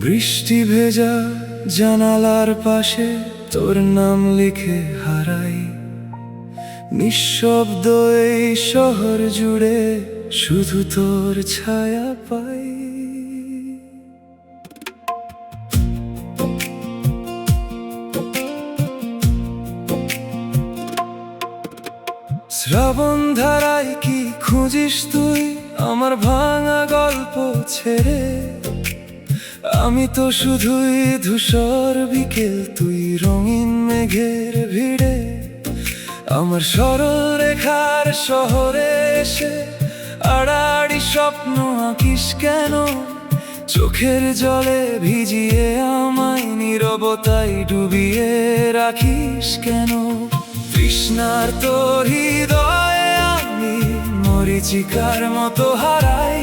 বৃষ্টি ভেজা জানালার পাশে তোর নাম লিখে হারাই। নিঃশব্দ এই শহর জুড়ে শুধু তোর ছায়া পাই। শ্রাবণ ধারায় কি খুঁজিস তুই আমার ভাঙা গল্প ছেড়ে? আমি তো শুধুই ধূসর বিকেল, তুই রঙিন মেঘের ভিড়ে। আমার সরল রেখার শহরে এসে আড়াআড়ি স্বপ্ন আঁকিস কেন? চোখের জলে ভিজিয়ে আমায় নীরবতায় ডুবিয়ে রাখিস কেন? তৃষ্ণার তোর হৃদয়ে আমি মরীচিকার মতো হারাই।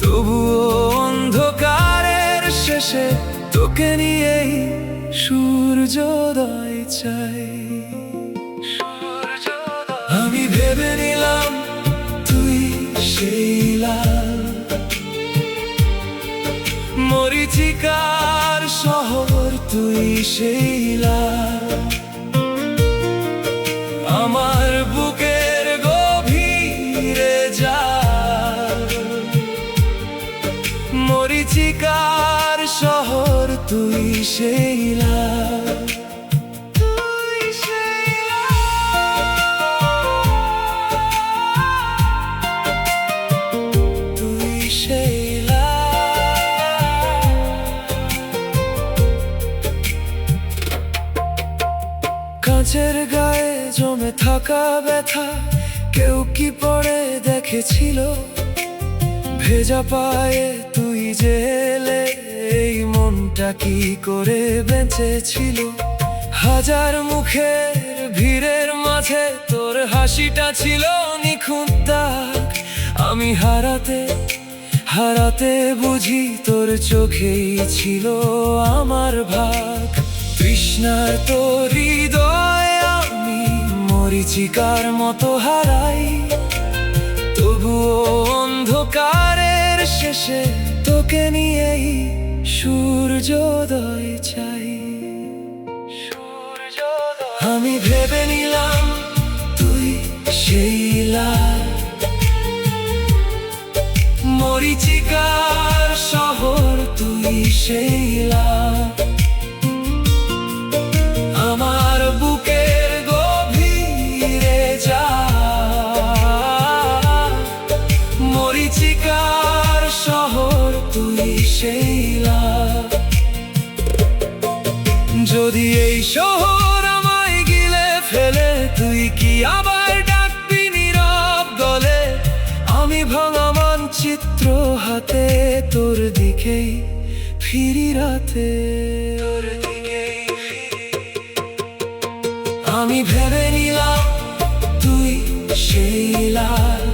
তবুও অন্ধকারের শেষে তোকে নিয়েই সূর্যোদয় চাই। আমি ভেবে নিলাম তুই সেই লাল মরীচিকার শহর, তুই সেই লাল আমার বুকের গভীরে যা। মরীচিকার শহর, তুই সেই লাল। কাঁচের গায়ে জমে থাকা ব্যথা কেউ কি পড়ে দেখেছিল? ভেজা পায়ে তুই যে এলে এই মনটা কি করে বেঁচেছিল? হাজার মুখের ভিড়ের মাঝে তোর হাসিটা ছিল নিখুঁত দাগ। আমি হারাতে হারাতে বুঝি তোর চোখেই ছিল আমার ভাগ। তৃষ্ণার তোর হৃদয়ে আমি মরীচিকার মতো হারাই। তবুও অন্ধকারের শেষে তোকে নিয়েই সূর্যোদয় চাই। আমি ভেবে নিলাম তুই সেই লাল মরীচিকার শহর, তুই সেই লাল আমার বুকের গভীরে যা। মরীচিকার শহর, তুই সেই লাল। যদি এই শহর আমায় গিলে ফেলে, তুই কি আবার ডাকবি নীরব গলে? আমি ভাঙা মানচিত্র হাতে তোর দিকেই ফিরি রাতে। আমি ভেবে নিলাম তুই সেই লাল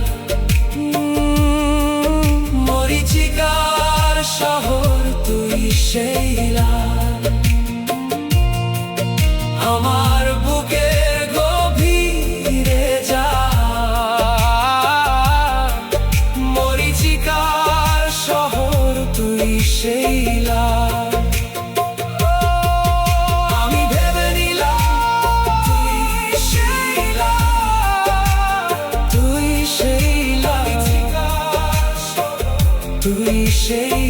মরীচিকার শহর, তুই সেই লাল আমার বুকের গভীরে যা। মরীচিকার শহর, তুই সেই লাল। তুই সেই